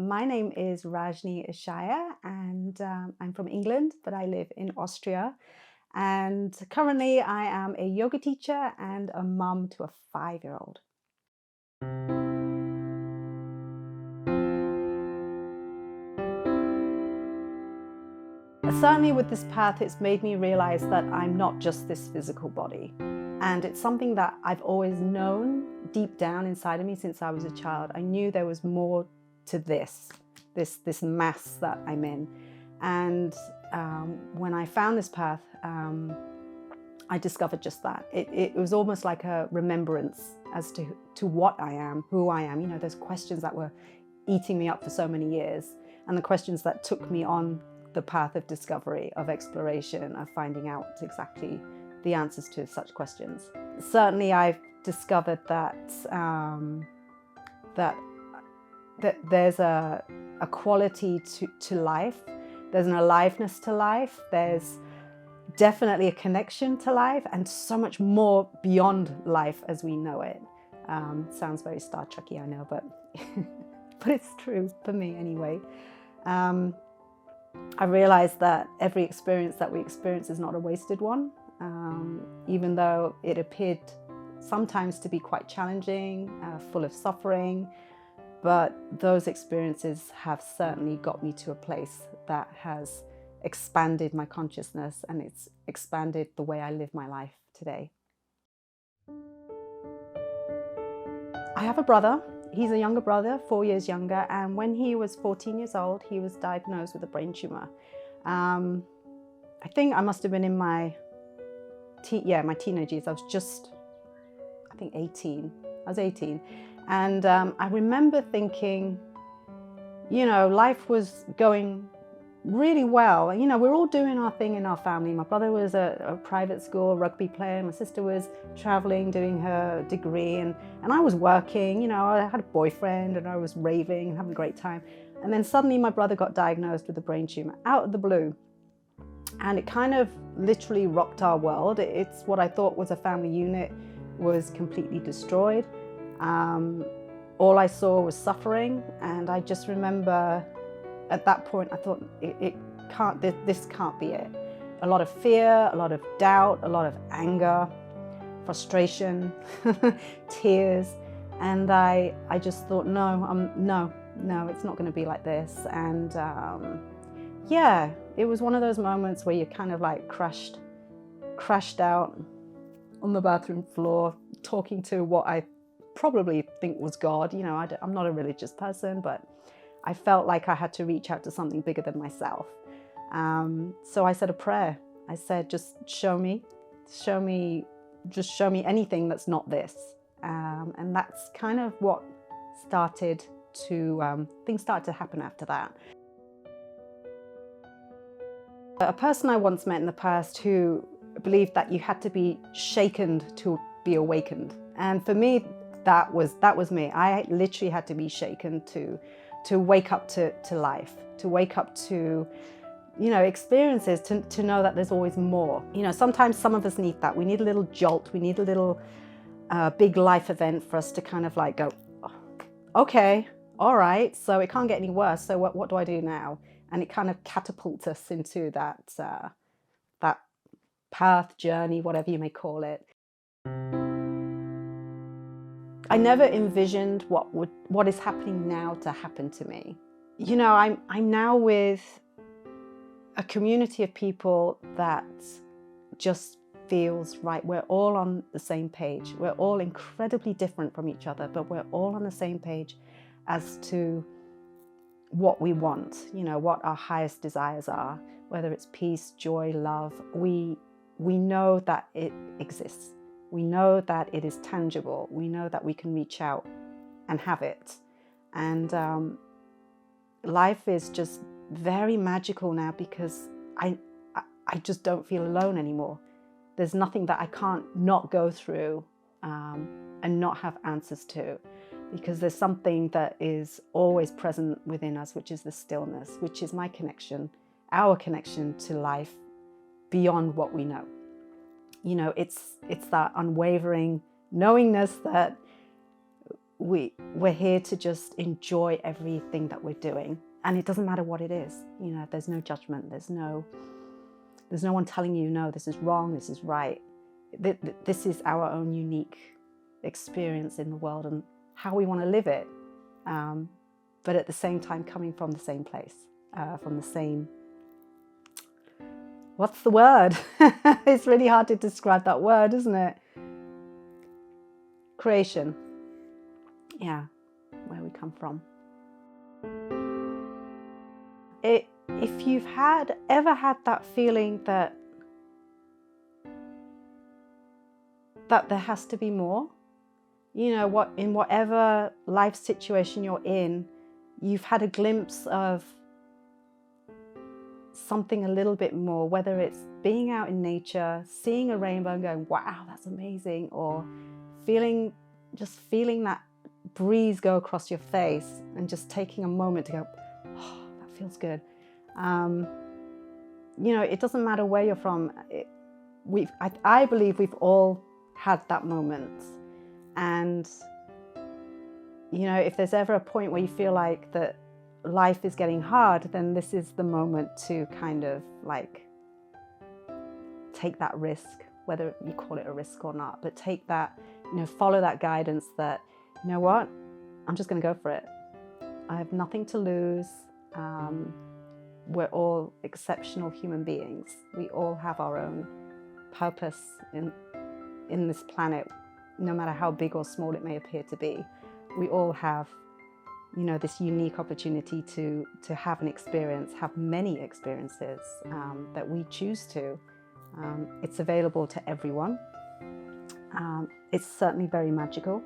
My name is Rajni Ishaya, and I'm from England, but I live in Austria. And currently I am a yoga teacher and a mum to a 5-year-old. Certainly with this path, it's made me realize that I'm not just this physical body. And it's something that I've always known deep down inside of me since I was a child. I knew there was more to this mass that I'm in. And when I found this path, I discovered just that. It was almost like a remembrance as to what I am, who I am. You know, those questions that were eating me up for so many years, and the questions that took me on the path of discovery, of exploration, of finding out exactly the answers to such questions. Certainly I've discovered that that there's a quality to life, there's an aliveness to life, there's definitely a connection to life, and so much more beyond life as we know it. Sounds very Star Trek-y, I know, but but it's true for me anyway. I realized that every experience that we experience is not a wasted one, even though it appeared sometimes to be quite challenging, full of suffering. But those experiences have certainly got me to a place that has expanded my consciousness, and it's expanded the way I live my life today. I have a brother. He's a younger brother, 4 years younger, and when he was 14 years old, he was diagnosed with a brain tumor. I think I must have been in my teenage years. I was just, I think 18. I was 18. And I remember thinking, you know, life was going really well. You know, we're all doing our thing in our family. My brother was a private school rugby player. My sister was traveling, doing her degree, and I was working. You know, I had a boyfriend and I was raving and having a great time. And then suddenly my brother got diagnosed with a brain tumor out of the blue. And it kind of literally rocked our world. It's what I thought was a family unit was completely destroyed. All I saw was suffering, and I just remember at that point I thought this can't be it. A lot of fear, a lot of doubt, a lot of anger, frustration, tears, and I just thought no, it's not going to be like this. And yeah, it was one of those moments where you kind of like crashed out on the bathroom floor, talking to what I probably think was God. You know, I'm not a religious person, but I felt like I had to reach out to something bigger than myself. So I said a prayer. I said, just show me anything that's not this. And that's kind of what started to, things started to happen after that. A person I once met in the past who believed that you had to be shaken to be awakened. And for me, that was me. I literally had to be shaken to wake up to life, to wake up to, you know, experiences, to know that there's always more. You know, sometimes some of us need that. We need a little jolt. We need a little big life event for us to kind of like go, oh, okay, all right, so it can't get any worse. So what do I do now? And it kind of catapults us into that path, journey, whatever you may call it. I never envisioned what is happening now to happen to me. You know, I'm now with a community of people that just feels right. We're all on the same page. We're all incredibly different from each other, but we're all on the same page as to what we want, you know, what our highest desires are, whether it's peace, joy, love. We know that it exists. We know that it is tangible. We know that we can reach out and have it. And life is just very magical now because I just don't feel alone anymore. There's nothing that I can't not go through and not have answers to, because there's something that is always present within us, which is the stillness, which is my connection, our connection to life beyond what we know. You know, it's that unwavering knowingness that we're here to just enjoy everything that we're doing. And it doesn't matter what it is. You know, there's no judgment. There's no one telling you, no, this is wrong, this is right. This is our own unique experience in the world and how we want to live it. But at the same time, coming from the same place, from the same, what's the word? It's really hard to describe that word, isn't it? Creation. Yeah, where we come from. If you've ever had that feeling that there has to be more, you know, in whatever life situation you're in, you've had a glimpse of something a little bit more, whether it's being out in nature, seeing a rainbow and going, wow, that's amazing, or just feeling that breeze go across your face and just taking a moment to go, oh, that feels good. You know, it doesn't matter where you're from. I believe we've all had that moment. And, you know, if there's ever a point where you feel like that life is getting hard, then this is the moment to kind of like take that risk, whether you call it a risk or not, but take that, you know, follow that guidance that, you know what, I'm just going to go for it. I have nothing to lose. We're all exceptional human beings. We all have our own purpose in this planet, no matter how big or small it may appear to be. We all have, you know, this unique opportunity to have an experience, have many experiences that we choose to. It's available to everyone. It's certainly very magical.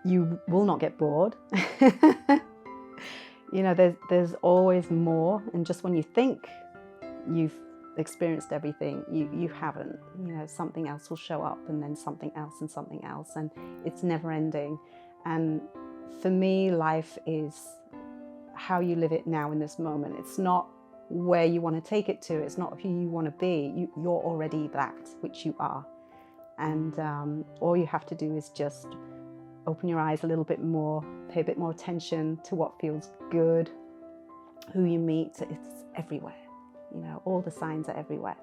You will not get bored. You know, there's always more, and just when you think you've experienced everything, you haven't. You know, something else will show up, and then something else and something else, and it's never ending. And for me, life is how you live it now in this moment. It's not where you want to take it to. It's not who you want to be. You're already that, which you are. And all you have to do is just open your eyes a little bit more, pay a bit more attention to what feels good, who you meet. It's everywhere. You know, all the signs are everywhere.